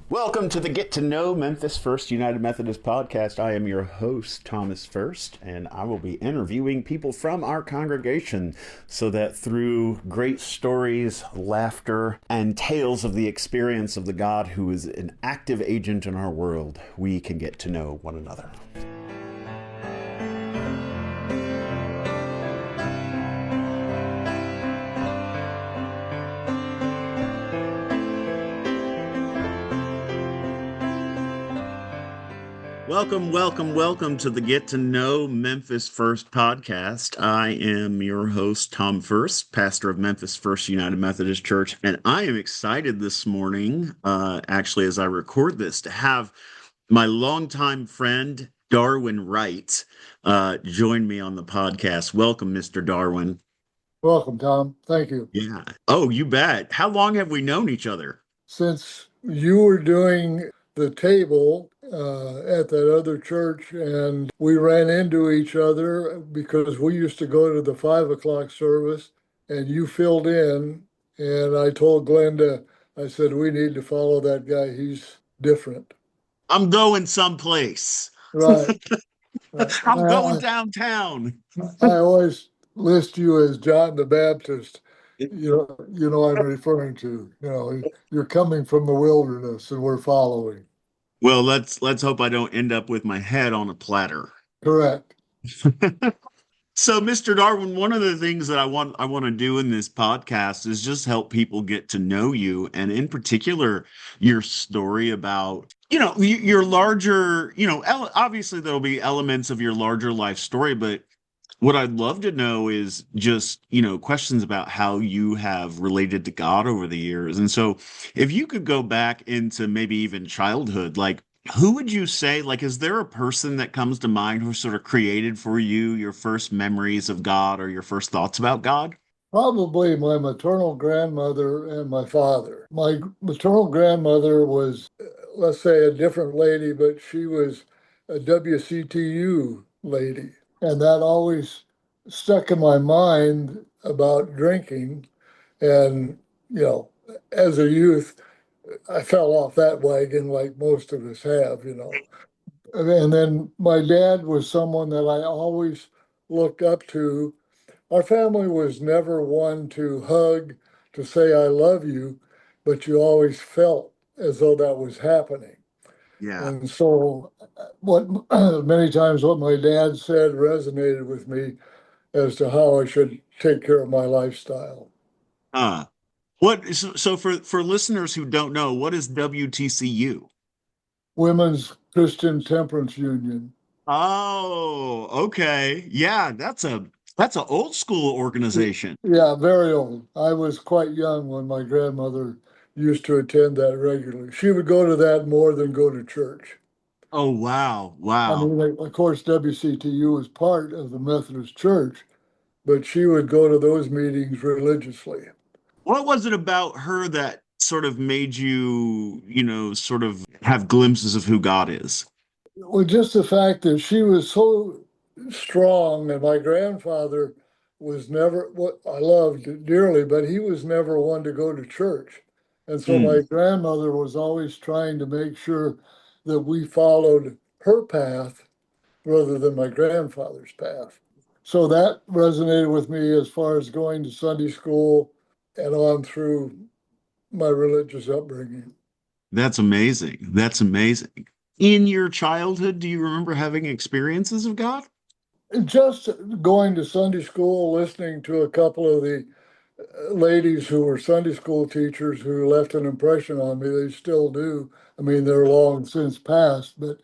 Welcome to the Get to Know Memphis First United Methodist podcast. I am your host, Thomas First, and I will be interviewing people from our congregation so that through great stories, laughter, and tales of the experience of the God who is an active agent in our world, we can get to know one another. Welcome to the Get to Know Memphis First podcast. I am your host, Tom First, pastor of Memphis First United Methodist Church, and I am excited this morning, actually, as I record this, to have my longtime friend, Darwin Wright, join me on the podcast. Welcome, Mr. Darwin. Welcome, Tom. Thank you. Yeah. Oh, you bet. How long have we known each other? Since you were doing the table at that other church, and we ran into each other because we used to go to the 5 o'clock service, and you filled in. And I told Glenda, I said, we need to follow that guy. He's different. I'm going someplace. Right. I'm going downtown. I always list you as John the Baptist. You know I'm referring to. You're coming from the wilderness, and we're following. Well, let's hope I don't end up with my head on a platter. Correct. So, Mr. Darwin, one of the things that I want to do in this podcast is just help people get to know you, and in particular, your story about, your larger, obviously there'll be elements of your larger life story, but what I'd love to know is just, questions about how you have related to God over the years. And so if you could go back into maybe even childhood, like who would you say, like, is there a person that comes to mind who sort of created for you your first memories of God or your first thoughts about God? Probably my maternal grandmother and my father. My maternal grandmother was, let's say, a different lady, but she was a WCTU lady. And that always stuck in my mind about drinking. And, as a youth, I fell off that wagon like most of us have. And then my dad was someone that I always looked up to. Our family was never one to hug, to say, I love you, but you always felt as though that was happening. Yeah. And so, what many times what my dad said resonated with me as to how I should take care of my lifestyle. Uh, so for listeners who don't know, what is WTCU? Women's Christian Temperance Union. Oh, okay. Yeah, that's a old school organization. Yeah, very old. I was quite young when my grandmother used to attend that regularly. She would go to that more than go to church. Oh, wow. I Wow. mean, of course, WCTU was part of the Methodist Church, but she would go to those meetings religiously. What was it about her that sort of made you, sort of have glimpses of who God is? Well, just the fact that she was so strong, and my grandfather was never what I loved dearly, but he was never one to go to church. And so Hmm. my grandmother was always trying to make sure that we followed her path rather than my grandfather's path. So that resonated with me as far as going to Sunday school and on through my religious upbringing. That's amazing. That's amazing. In your childhood, do you remember having experiences of God? Just going to Sunday school, listening to a couple of the ladies who were Sunday school teachers who left an impression on me. They still do. I mean, they're long since passed, but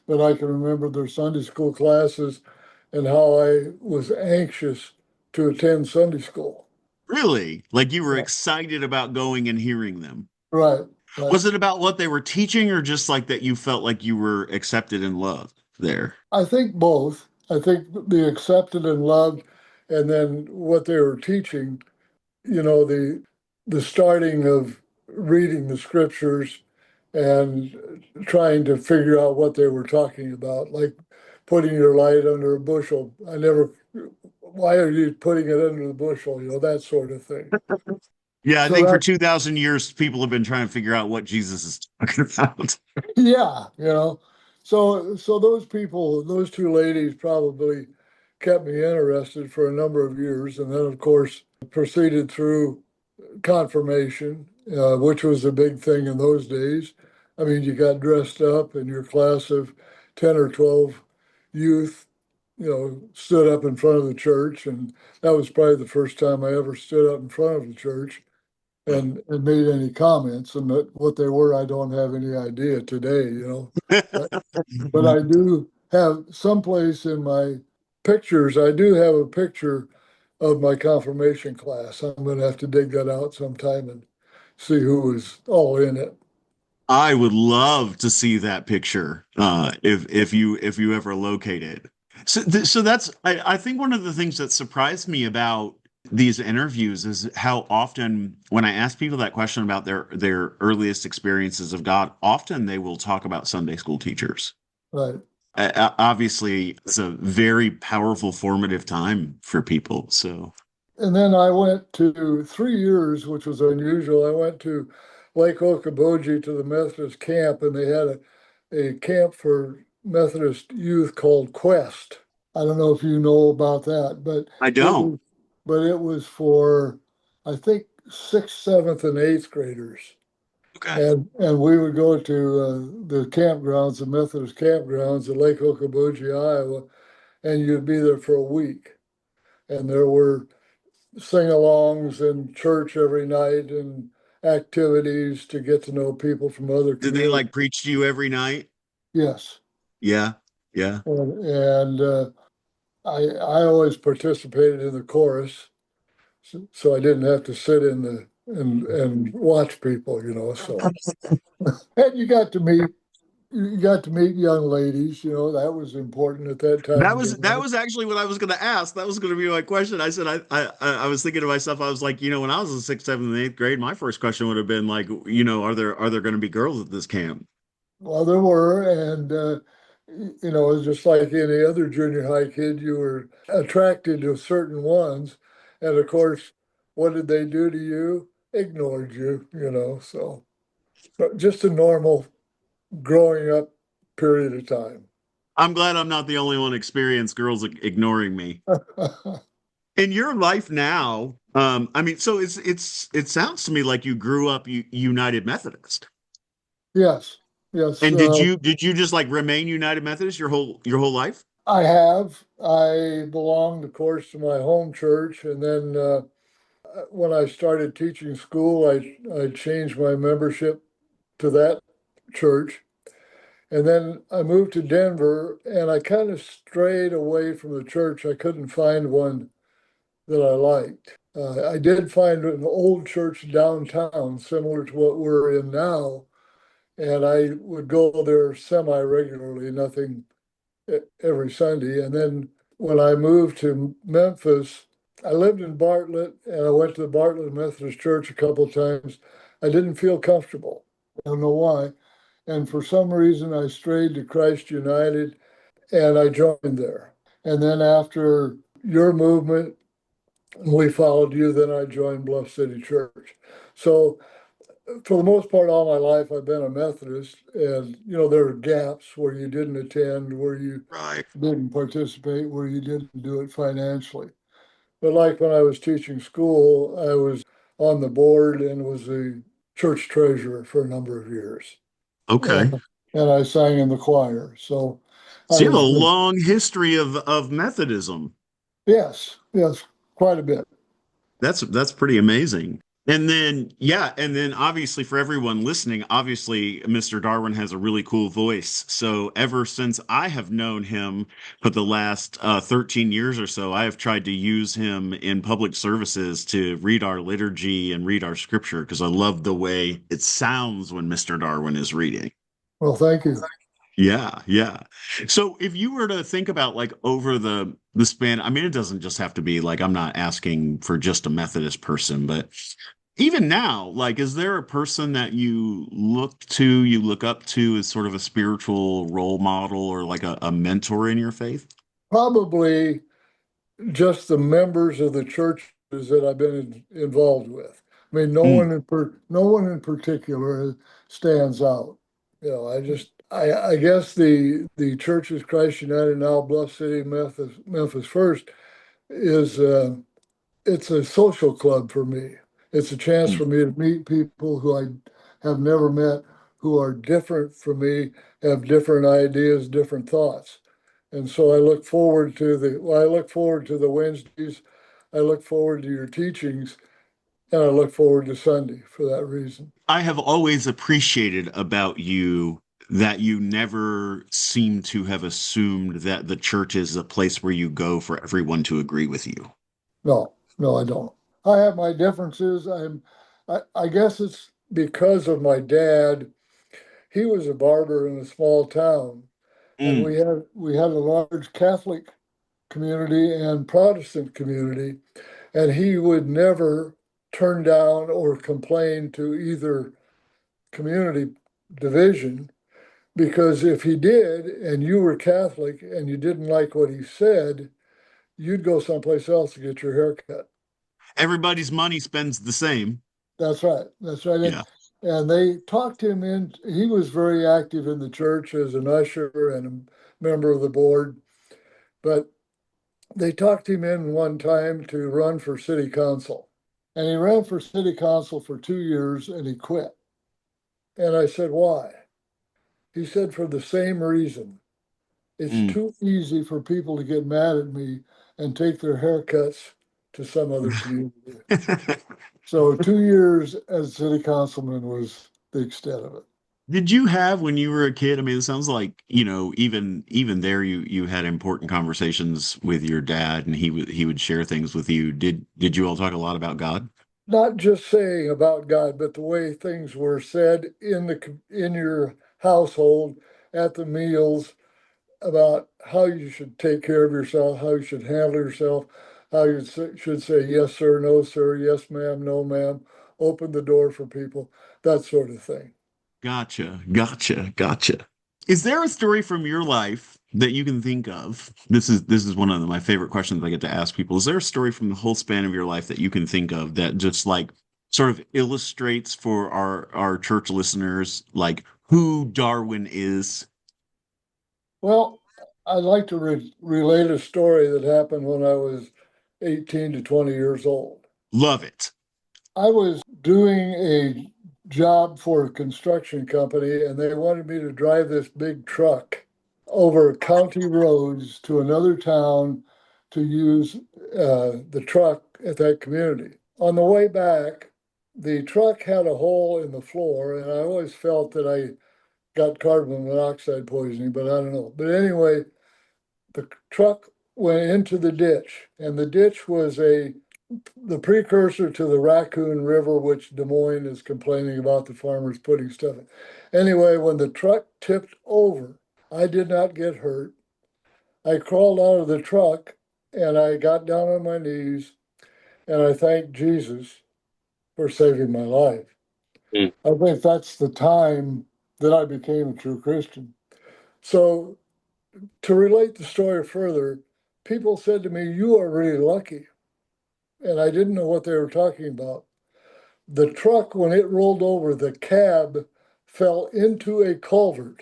I can remember their Sunday school classes and how I was anxious to attend Sunday school. Really? Like you were Yeah. excited about going and hearing them? Right, right. Was it about what they were teaching or just like that you felt like you were accepted and loved there? I think both. I think the accepted and loved, and then what they were teaching, the starting of reading the scriptures and trying to figure out what they were talking about, like putting your light under a bushel. Why are you putting it under the bushel? That sort of thing. Yeah, I So think for that, 2,000 years, people have been trying to figure out what Jesus is talking about. yeah, so those people, those two ladies probably kept me interested for a number of years, and then of course proceeded through confirmation, which was a big thing in those days. I mean, you got dressed up, and your class of 10 or 12 youth, stood up in front of the church. And that was probably the first time I ever stood up in front of the church and made any comments. And what they were, I don't have any idea today. But, but I do have someplace in my pictures, I do have a picture of my confirmation class. I'm going to have to dig that out sometime and see who was all in it. I would love to see that picture if you ever locate it. So that's I think one of the things that surprised me about these interviews is how often when I ask people that question about their earliest experiences of God, often they will talk about Sunday school teachers. Right. Obviously, it's a very powerful formative time for people. So And then I went to 3 years, which was unusual. I went to Lake Okoboji to the Methodist camp, and they had a camp for Methodist youth called Quest. I don't know if you know about that, but I it don't. was it was for I think sixth, seventh, and eighth graders. Okay. And we would go to the campgrounds, the Methodist campgrounds at Lake Okoboji, Iowa, and you'd be there for a week. And there were sing-alongs and church every night and activities to get to know people from other Did they communities. like preach to you every night? Yes. Yeah. Yeah. And I always participated in the chorus, so I didn't have to sit in the and watch people. So and you got to meet young ladies. That was important at that time That in was your that life. was actually what I was going to ask. That was going to be my question. I said I was thinking to myself, I was like, when I was in sixth, seventh, and eighth grade, my first question would have been like, are there going to be girls at this camp? Well, there were, and it's just like any other junior high kid, you were attracted to certain ones, and of course, what did they do to you? Ignored you. So but just a normal growing up period of time. I'm glad I'm not the only one experienced girls ignoring me. In your life now, I mean, so it sounds to me like you grew up United Methodist. Yes, yes, And did you just like remain United Methodist your whole life? I have. I belonged, of course, to my home church, and then when I started teaching school, I changed my membership to that church. And then I moved to Denver and I kind of strayed away from the church. I couldn't find one that I liked. I did find an old church downtown, similar to what we're in now, and I would go there semi regularly, nothing every Sunday. And then when I moved to Memphis, I lived in Bartlett and I went to the Bartlett Methodist Church a couple of times. I didn't feel comfortable. I don't know why. And for some reason, I strayed to Christ United and I joined there. And then after your movement, we followed you, then I joined Bluff City Church. So for the most part, all my life, I've been a Methodist. And, there are gaps where you didn't attend, where you Right. didn't participate, where you didn't do it financially. But like when I was teaching school, I was on the board and was the church treasurer for a number of years. Okay. And I sang in the choir. So I So you have a was the, long history of Methodism. yes, yes, quite a bit. That's pretty amazing. And then yeah, and then obviously for everyone listening, obviously Mr. Darwin has a really cool voice. So ever since I have known him for the last 13 years or so, I have tried to use him in public services to read our liturgy and read our scripture because I love the way it sounds when Mr. Darwin is reading. Well, thank you. Yeah, yeah. So if you were to think about like over the span, I mean, it doesn't just have to be like I'm not asking for just a Methodist person, but even now, like, is there a person that you look up to as sort of a spiritual role model or like a mentor in your faith? Probably just the members of the churches that I've been involved with. I mean, Mm. no one in particular stands out. I guess the Churches Christ United now Bluff City, Memphis First is it's a social club for me. It's a chance Mm. for me to meet people who I have never met, who are different from me, have different ideas, different thoughts. And so I look forward to the Wednesdays. I look forward to your teachings, and I look forward to Sunday for that reason. I have always appreciated about you that you never seem to have assumed that the church is a place where you go for everyone to agree with you. No, no, I don't. I have my differences. I guess it's because of my dad. He was a barber in a small town, and Mm. we had a large Catholic community and Protestant community, and he would never turn down or complain to either community division, because if he did and you were Catholic and you didn't like what he said, you'd go someplace else to get your hair cut. Everybody's money spends the same. That's right. That's right. Yeah. And they talked him in. He was very active in the church as an usher and a member of the board. But they talked him in one time to run for city council. And he ran for city council for 2 years and he quit. And I said, why? He said, for the same reason. It's Mm. too easy for people to get mad at me and take their haircuts to some other community. So 2 years as city councilman was the extent of it. Did you have when you were a kid? I mean, it sounds like, even there you had important conversations with your dad and he would share things with you. Did you all talk a lot about God? Not just saying about God, but the way things were said in your household at the meals about how you should take care of yourself, how you should handle yourself, how you should say yes sir, no sir, yes ma'am, no ma'am, open the door for people, that sort of thing. Gotcha. Gotcha. Gotcha. Is there a story from your life that you can think of? This is one of my favorite questions I get to ask people. Is there a story from the whole span of your life that you can think of that just like sort of illustrates for our church listeners like who Darwin is? Well, I'd like to relate a story that happened when I was 18 to 20 years old. Love it. I was doing a job for a construction company, and they wanted me to drive this big truck over county roads to another town to use the truck at that community. On the way back, the truck had a hole in the floor, and I always felt that I got carbon monoxide poisoning, but I don't know. But anyway, the truck went into the ditch, and the ditch was the precursor to the Raccoon River, which Des Moines is complaining about the farmers putting stuff in. Anyway, when the truck tipped over, I did not get hurt. I crawled out of the truck and I got down on my knees and I thanked Jesus for saving my life. Mm. I think that's the time that I became a true Christian. So, to relate the story further, people said to me, "You are really lucky." And I didn't know what they were talking about. The truck, when it rolled over, the cab fell into a culvert.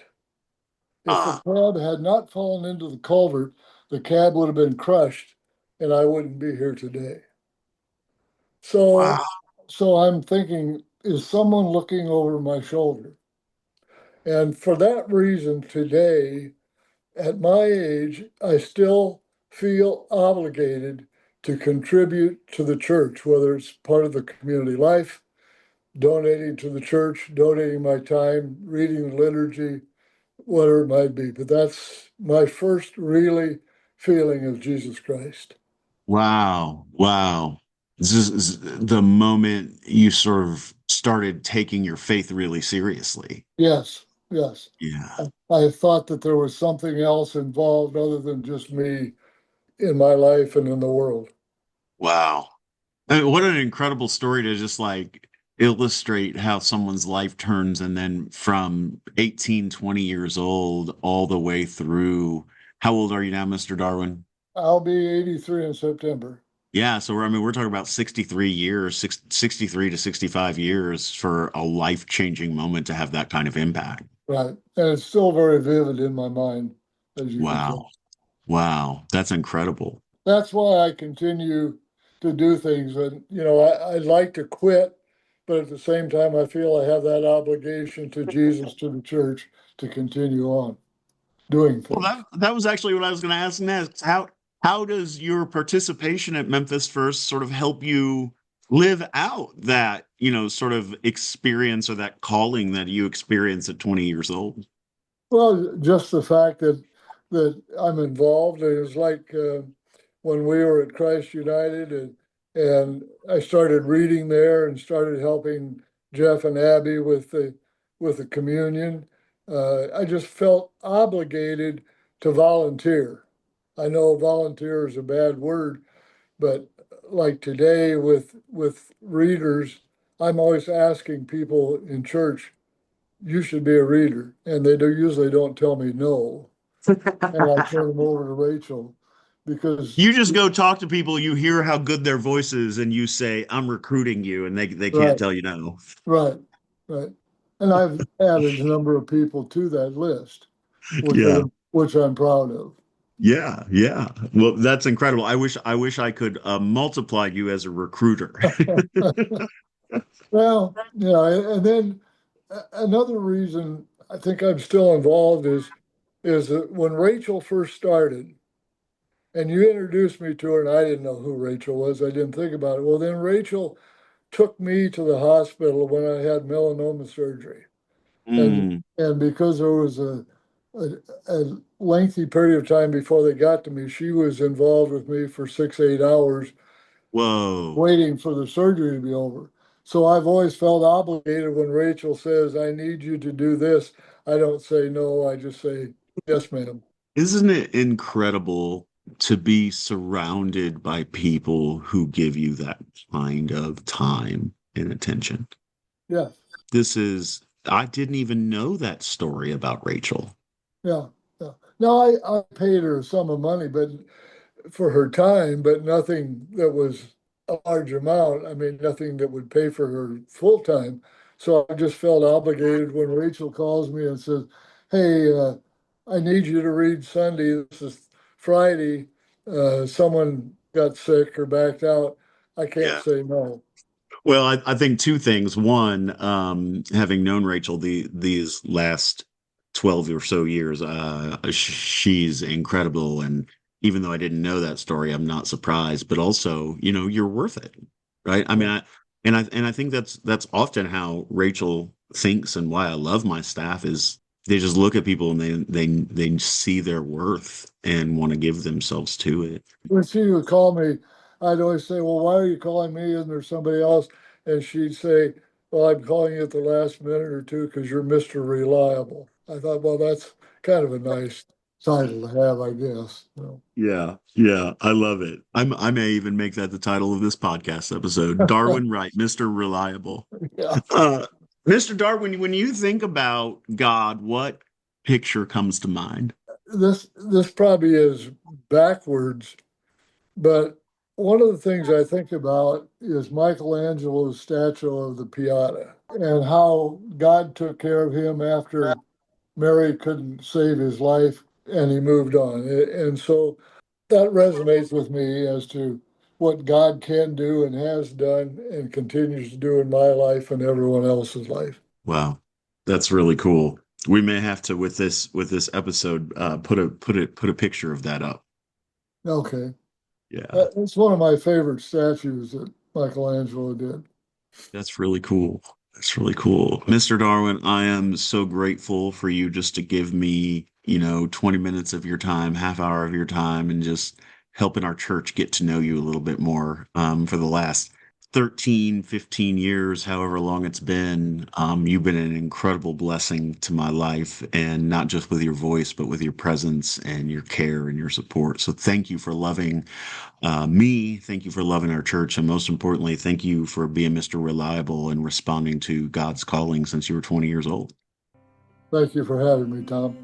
If the Ah, cab had not fallen into the culvert, the cab would have been crushed and I wouldn't be here today. wow. So, so I'm thinking, is someone looking over my shoulder? And for that reason, today, at my age, I still feel obligated to contribute to the church, whether it's part of the community life, donating to the church, donating my time, reading the liturgy, whatever it might be. But that's my first really feeling of Jesus Christ. Wow. Wow. This is the moment you sort of started taking your faith really seriously. Yes, yes. Yeah. I thought that there was something else involved other than just me in my life and in the world. Wow. I mean, what an incredible story to just like illustrate how someone's life turns and then from 18, 20 years old all the way through. How old are you now, Mr. Darwin? I'll be 83 in September. Yeah, so we're talking about 63 years, 63 to 65 years for a life-changing moment to have that kind of impact. Right. And it's still very vivid in my mind, as you can tell. Wow. Wow. That's incredible. That's why I continue to do things. And, I'd like to quit, but at the same time, I feel I have that obligation to Jesus, to the church, to continue on doing Well, things. that was actually what I was going to ask next. How does your participation at Memphis First sort of help you live out that, sort of experience or that calling that you experience at 20 years old? Well, just the fact that I'm involved, it was like when we were at Christ United, and I started reading there and started helping Jeff and Abby with the communion. I just felt obligated to volunteer. I know volunteer is a bad word, but like today with readers, I'm always asking people in church, you should be a reader. And they usually don't tell me no. And I turn them over to Rachel because, You just go talk to people, you hear how good their voice is, and you say, I'm recruiting you, and they can't right, tell you no. right, right. And I've added a number of people to that list, Yeah. which I'm proud of. Yeah, yeah. Well, that's incredible. I wish I could multiply you as a recruiter. Well, and then another reason I think I'm still involved is that when Rachel first started, and you introduced me to her, and I didn't know who Rachel was. I didn't think about it. Well, then Rachel took me to the hospital when I had melanoma surgery. And Mm, and because there was a, a lengthy period of time before they got to me, she was involved with me for 6, 8 hours whoa. waiting for the surgery to be over. So I've always felt obligated when Rachel says, I need you to do this. I don't say no, I just say, yes, ma'am. Isn't it incredible to be surrounded by people who give you that kind of time and attention? Yeah, I didn't even know that story about Rachel. yeah, yeah. No, I paid her a sum of money, but for her time, but nothing that was a large amount. I mean, nothing that would pay for her full time. So I just felt obligated when Rachel calls me and says, "Hey, I need you to read Sunday. This is Friday. Someone got sick or backed out. I can't Yeah. say no." Well, I think two things. One, having known Rachel these last 12 or so years, she's incredible. And even though I didn't know that story, I'm not surprised. But also, you're worth it, right? I mean, Yeah. I think that's often how Rachel thinks, and why I love my staff is they just look at people and they see their worth and want to give themselves to it. When she would call me, I'd always say, "Well, why are you calling me? Isn't there somebody else?" And she'd say, "Well, I'm calling you at the last minute or two because you're Mr. Reliable." I thought, well, that's kind of a nice title to have, I guess. Yeah, yeah, I love it. I may even make that the title of this podcast episode. Darwin Wright, Mr. Reliable. Yeah. Uh, Mr. Darwin, when you think about God, what picture comes to mind? This probably is backwards, but one of the things I think about is Michelangelo's statue of the Pieta and how God took care of him after Mary couldn't save his life and he moved on. And so that resonates with me as to what God can do and has done and continues to do in my life and everyone else's life. Wow, that's really cool. We may have to with this episode put a picture of that up. Okay. Yeah. It's one of my favorite statues that Michelangelo did. That's really cool. That's really cool. Mr. Darwin, I am so grateful for you just to give me, 20 minutes of your time, half hour of your time, and just helping our church get to know you a little bit more. For the last 13, 15 years, however long it's been, you've been an incredible blessing to my life, and not just with your voice, but with your presence and your care and your support. So thank you for loving me. Thank you for loving our church. And most importantly, thank you for being Mr. Reliable and responding to God's calling since you were 20 years old. Thank you for having me, Tom.